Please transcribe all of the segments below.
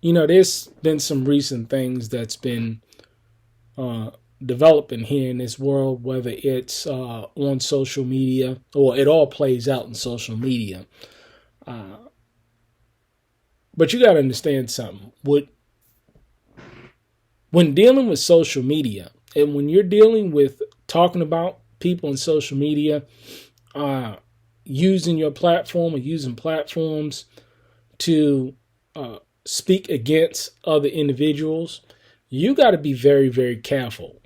there's been some recent things that's been uh, developing here in this world, whether it's on social media or it all plays out in social media. Uh, but you got to understand something. When dealing with social media and when you're dealing with talking about people in social media, uh, using your platform or using platforms to speak against other individuals, you got to be very, very careful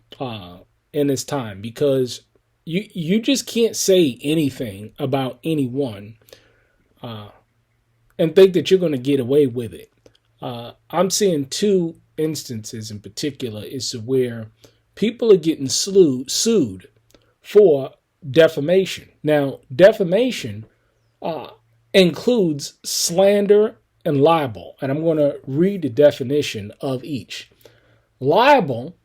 in this time because you just can't say anything about anyone uh, and think that you're going to get away with it. I'm seeing two instances in particular is where people are getting sued for defamation. Now, defamation uh, includes slander and libel, and I'm going to read the definition of each. Libel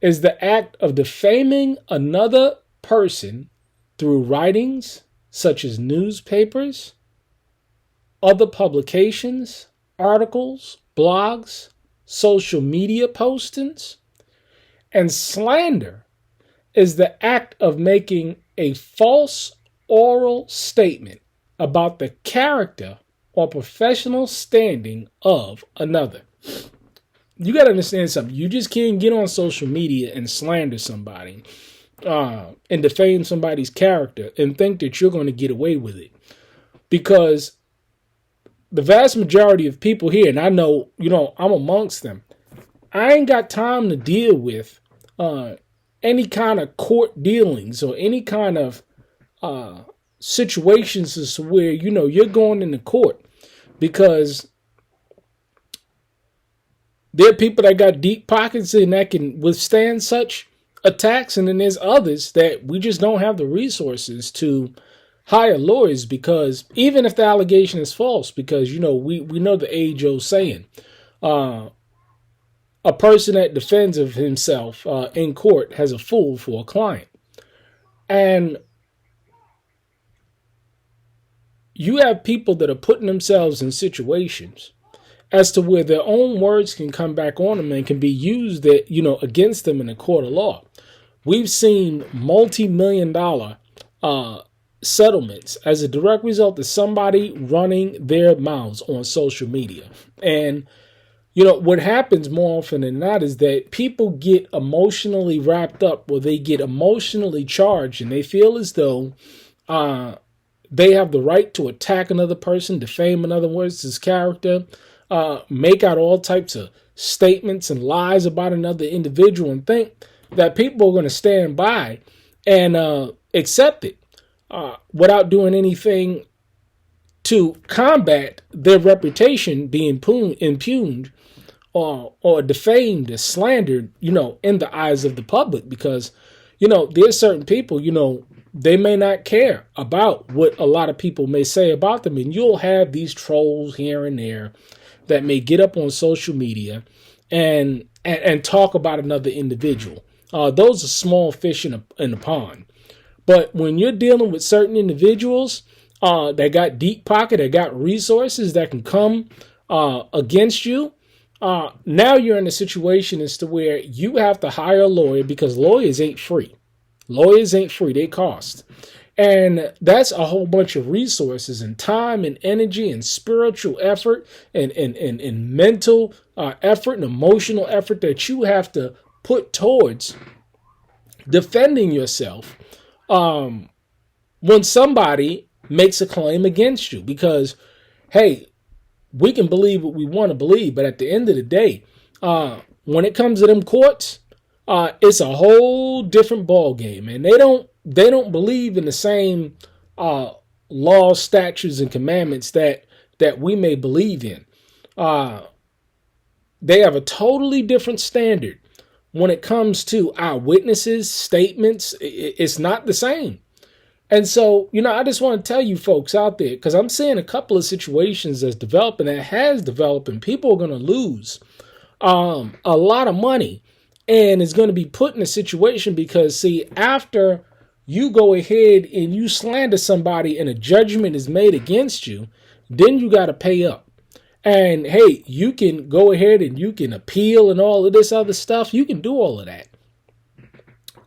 is the act of defaming another person through writings such as newspapers, other publications, articles, blogs, social media postings, and slander is the act of making a false oral statement about the character or professional standing of another. You got to understand something. You just can't get on social media and slander somebody and defame somebody's character and think that you're going to get away with it. Because the vast majority of people here, and I know, I'm amongst them, I ain't got time to deal with any kind of court dealings or any kind of situations as to where, you're going into court because there are people that got deep pockets and that can withstand such attacks. And then there's others that we just don't have the resources to hire lawyers because even if the allegation is false, because, we know the age old saying, a person that defends of himself in court has a fool for a client. And you have people that are putting themselves in situations as to where their own words can come back on them and can be used that, against them in a court of law. We've seen multi-million-dollar settlements as a direct result of somebody running their mouths on social media. And what happens more often than not is that people get emotionally wrapped up or they get emotionally charged and they feel as though they have the right to attack another person, defame another person's character, make out all types of statements and lies about another individual and think that people are going to stand by and accept it without doing anything to combat their reputation being impugned or defamed or slandered, in the eyes of the public. Because, there's certain people, they may not care about what a lot of people may say about them. And you'll have these trolls here and there that may get up on social media and talk about another individual. Those are small fish in a pond. But when you're dealing with certain individuals that got deep pocket, that got resources that can come against you, now you're in a situation as to where you have to hire a lawyer because lawyers ain't free. Lawyers ain't free. They cost. And that's a whole bunch of resources and time and energy and spiritual effort and mental effort and emotional effort that you have to put towards defending yourself when somebody makes a claim against you. Because, hey, we can believe what we want to believe, but at the end of the day, when it comes to them courts, it's a whole different ball game, and they don't believe in the same laws, statutes, and commandments that we may believe in. They have a totally different standard when it comes to our witnesses, statements. It's not the same. And so, I just want to tell you folks out there, because I'm seeing a couple of situations that's developing, that has developed, and people are going to lose a lot of money. And it's going to be put in a situation because, see, after you go ahead and you slander somebody and a judgment is made against you, then you got to pay up. And hey, you can go ahead and you can appeal and all of this other stuff. You can do all of that.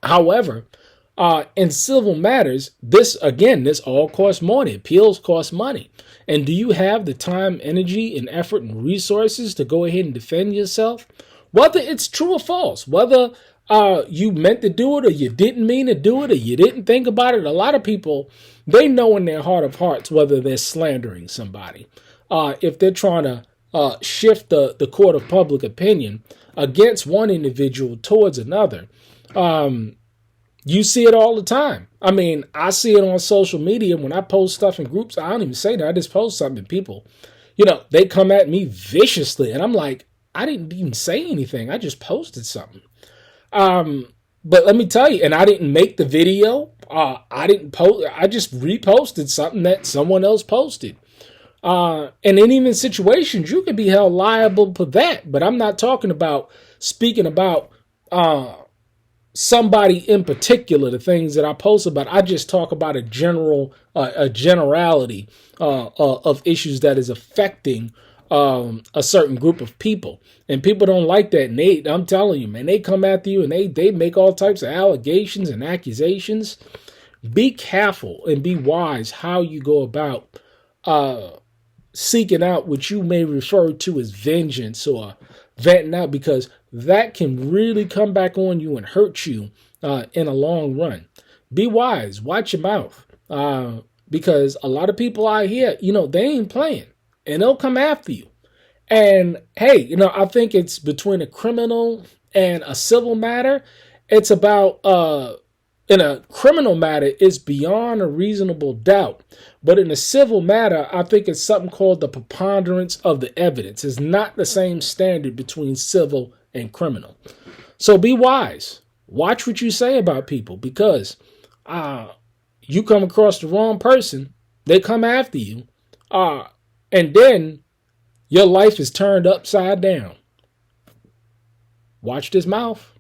However, in civil matters, this all costs money. Appeals cost money. And do you have the time, energy, and effort and resources to go ahead and defend yourself? Whether it's true or false, whether you meant to do it or you didn't mean to do it or you didn't think about it. A lot of people, they know in their heart of hearts whether they're slandering somebody. If they're trying to shift the court of public opinion against one individual towards another. You see it all the time. I mean, I see it on social media when I post stuff in groups. I don't even say that. I just post something and people, they come at me viciously. And I'm like, I didn't even say anything. I just posted something. But let me tell you, and I didn't make the video. I didn't post. I just reposted something that someone else posted. And in even situations, you could be held liable for that. But I'm not talking about speaking about somebody in particular, the things that I post about. I just talk about a generality of issues that is affecting a certain group of people. And people don't like that. And I'm telling you, man, they come after you and they make all types of allegations and accusations. Be careful and be wise how you go about seeking out what you may refer to as vengeance or venting out, because that can really come back on you and hurt you in a long run. Be wise. Watch your mouth. Because a lot of people out here, they ain't playing. And they'll come after you. And hey, I think it's between a criminal and a civil matter. It's about, in a criminal matter, it's beyond a reasonable doubt. But in a civil matter, I think it's something called the preponderance of the evidence. It's not the same standard between civil and criminal. So be wise. Watch what you say about people, because you come across the wrong person, they come after you, and then your life is turned upside down. Watch this mouth.